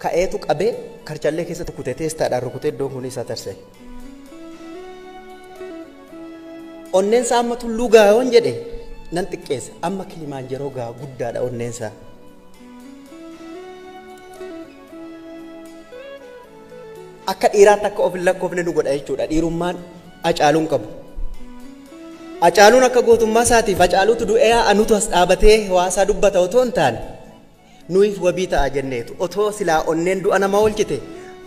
ka'eetu qabee karchallee keessatti kutee teestaadhaan rukutee iddoon kun isa tarsee. Onneensaa amma tulluu gaa'oon jedhe nan xiqqeessa amma Kilimaanjaroo gaa guddaadha onneensaa. Akka dhiiraatti akka of hin lakkoofne nu godha jechuudha. Dhiirummaan Hacaaluun qabu. Hacaaluun akka gootummaa isaatiif Hacaaluutu du'ee anutu as dhaabatee hawaasaa dubbata otoo hin taane nuyiif wabii ta'a jenneetu otoo silaa onneen du'a nama oolchite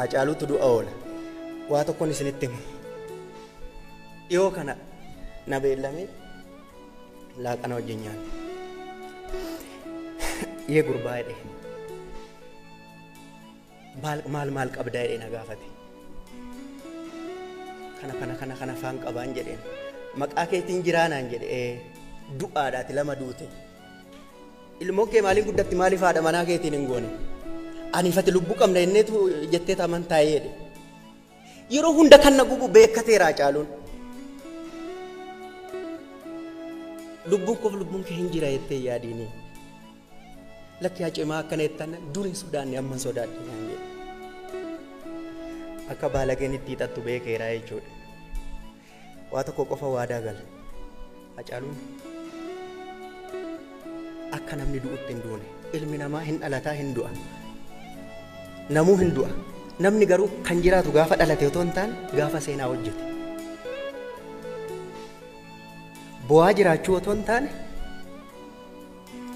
Hacaaluutu du'a oola. Waa tokkoon isinitti himu. Dhiyoo kana na beellamee laaqana wajjin nyaanne. Yee gurbaa jedhe. Maal qabdaa jedhee na gaafate. Kana afaan qabaan jedheen. Maqaa keetiin jiraanaan jedhe du'aadhaati lama duute. Ilmoo kee maaliin guddatti maaliif haadha manaa keetiin hin goone? Aniifati lubbuu qabna jenneetu jettee amantaa jedhe. Yeroo hunda kan na gubu beekateera Hacaaluun. Lubbuun kee hin jira jettee yaadiini. Lakki hacimaa akkana jettan durii sodaanne amma sodaadhe naan jedhe. Akka baalageen itti hixattu beekeeraa jechuudha. Waa tokko qofa waadaa gala. Hacaaluun akka namni du'utti hin duune. Ilmi namaa hin dhalataa hin du'a. Namuu hin du'a. Namni garuu kan jiraatu gaafa dhalate otoo hin taane gaafa seenaa hojjete. Bu'aa jiraachuu otoo hin taane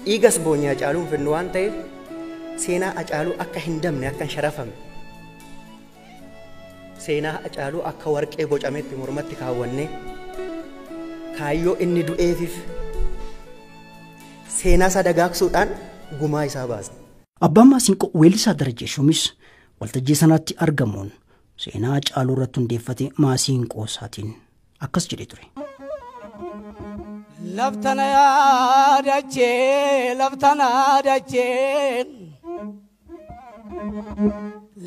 dhiigas boonyaa Hacaaluun finnu waan ta'eef seenaa Hacaaluu akka hin dabne akka hin sharafamne. Seenaa Hacaaluu akka warqee bocametti mormatti kaawwannee kaayyoo inni du'eefiif seenaa isaa dagaagsuudhaan gumaa isaa baasne. Abbaan Maasinqoo weellisaa Darajjee Shumis waltajjii sanaatti argamuun seenaa Hacaaluu irratti hundeeffate Maasinqoo isaatiin akkas jedhee ture. Laftana yaadachee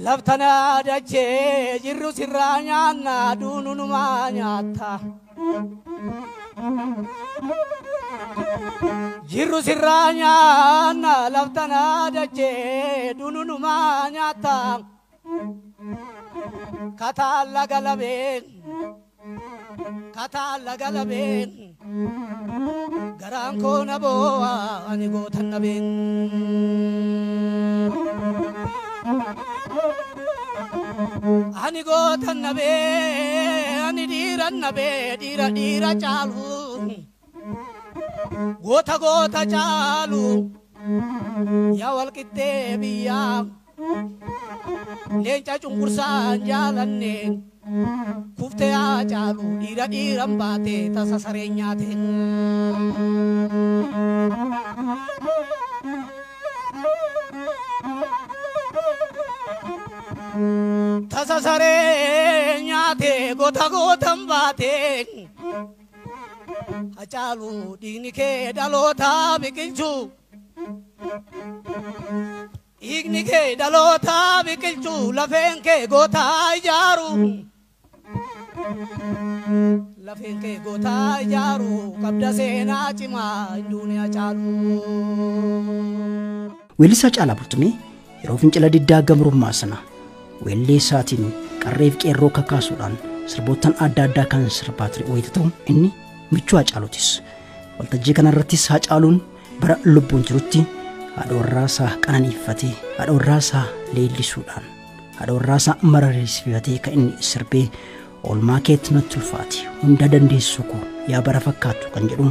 laftana yaadachee jirru sirraa nyaanna duununumaa nyaata. Jirru sirraa nyaanna laftana yaadachee duununumaa nyaata. Kataalla galabeen garaan koo na boo'a ani gootan nabeen. Ani gootan nabee ani dhiiran nabee dhiira caalu goota caalu yaa walqixxee biyyaa leenca cunqursaan jaalanne kuftee Hacaalu dhiiran baate tasa sareen nyaate. Tasa sareen nyaate gootan baate. Hacaalu dhiigni kee dhaloota biqilchu. Dhiigni kee dhaloota biqilchu lafeen kee goota ijaaru. Lafeen kee goota ijaaru qabda seenaa cimaa hinduun Hacaalu. Weellisaa Caalaa Bultumee yeroo fincila diddaa gabrummaa sana weellee isaatiin qarreef qeerroo kakaasuudhaan sirboottan adda addaa kan sirbaa ture wayita ta'u inni michuu Hacaaluutis. Waltajjii kanarrattis Hacaaluun bara lubbuun jirutti haadha warraasaa qananiifatee haadha warraasaa leellisuudhaan haadha warraasaa mararsiifatee kan inni sirbee oolmaa keetti natti ulfaati hunda dandeessu koo yaa bara fakkaatu kan jedhu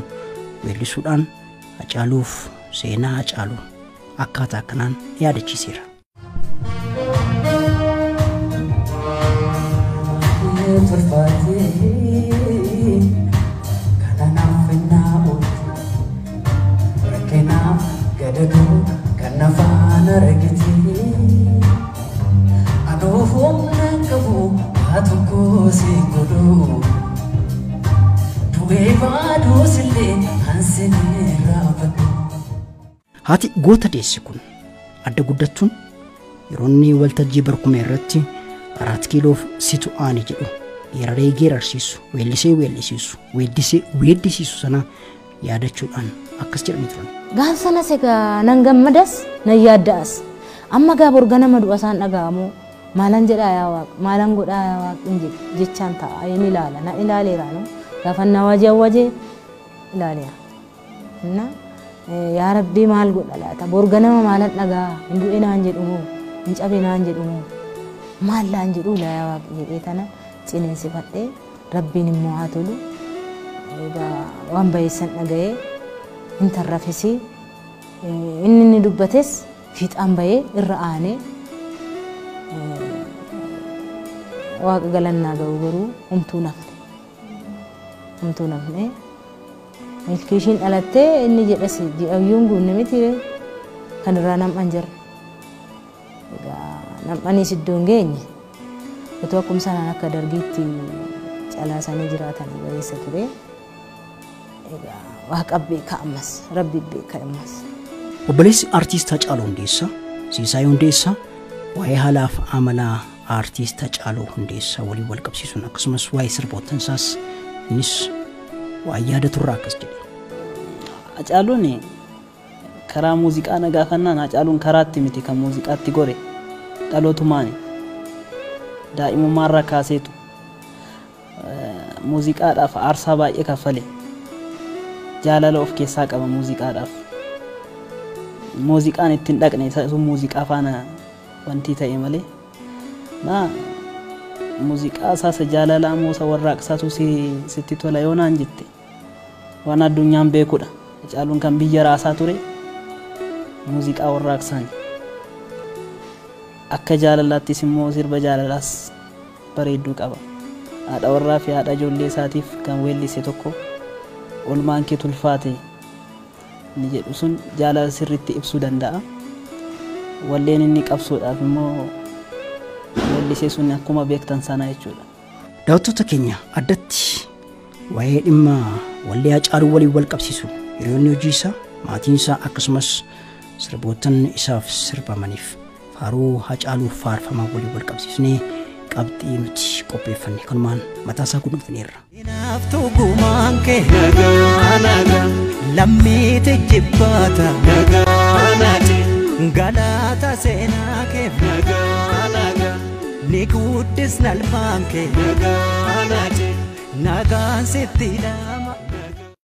weellisuudhaan Hacaaluuf seenaa Hacaaluu akkaataa kanaan yaadachiiseera. Haati goota deessi kun adda guddattuun yeroonni waltajjii barkumee irratti 4 kiiloof situ aani jedhu yeraree geerarsiisu weeddisiisu sana yaadachuudhaan akkas jedhanii turan. Gaaf sana sega nan gammadas nan yaaddaas amma gaa borgana madu asaan dhaga'amu maalan jedhaa yaa waaq maalan godhaa yaa waaq jechaan ta'a inni ilaala na ilaaleera no gaafannaa wajee ilaaleera na yaa rabbii maal godha laata borganama maalan dhagaa hin du'e naan jedhumoo hin cabe naan jedhumoo maal laan jedhu yaa waaq jedhee tana ciniinsifadhee rabbiin immoo haa tolu waan bayeessan dhaga'ee hin tarrafisii inni dubbates fiixaan bayee irra aanee waaqa galannaa ga'u garuu humtuu nafne milkiishiin dhalattee inni jedhas ji'ayyuun guunne miti kan irraa nam'an jira nam'aniis iddoon geenye otoo akkuma sanaan akka dargiitti calaasanii jiraatanii bareessa ture waaqa beeka ammas rabbi beeka ammas. Obboleessi artiist Hacaaluu Hundeessaa Siisaayii Hundeessaa waa'ee haalaaf amalaa artiist Hacaaluu Hundeessaa waliin wal qabsiisuun akkasumas waa'ee sirboottan isaas innis waa'ee yaada turraa akkas jedhe. Hacaaluun karaa muuziqaa nagaafannaan Hacaaluun karaatti miti kan muuziqaatti gore dhalootumaani daa'imummaarraa kaaseetu muuziqaadhaaf aarsaa baay'ee kaffale jaalala of keessaa qaba muuziqaadhaaf. Muuziqaan ittiin dhaqne sun muuziqaa faana wanti ta'e malee na muuziqaa isaas jaalalaa moosa warraaqsaatu sitti tola yoo naan jette waan addunyaan beekudha. Hacaaluun kan biyya raasaa ture muuziqaa warraaqsaani akka jaalalaattis immoo sirba jaalalaas bareedduu qaba. Haadha warraa fi haadha ijoollee isaatiif kan weellise tokko olmaan kee tulfaate ni jedhu sun jaalala sirriitti ibsuu danda'a. Walleen inni qabsuudhaaf immoo weellisee sun akkuma beektan sana jechuudha. Daawwattoota keenya addatti waa'ee dhimma wallee Hacaaluu waliin wal qabsiisu hiriyoonni hojii isaa maatiin isaa akkasumas sirboottan isaaf sirbamaniif faaruu Hacaaluu faarfamaa waliin wal qabsiisnee qabxii nuti qopheeffanne kanumaan mataasaa kunuunfineerra. Naaftuu gumaan kee nagaa lammii jibbaata nagaa galata seenaa kee nagaa ni guddisna alfaan kee nagaan sitti lama.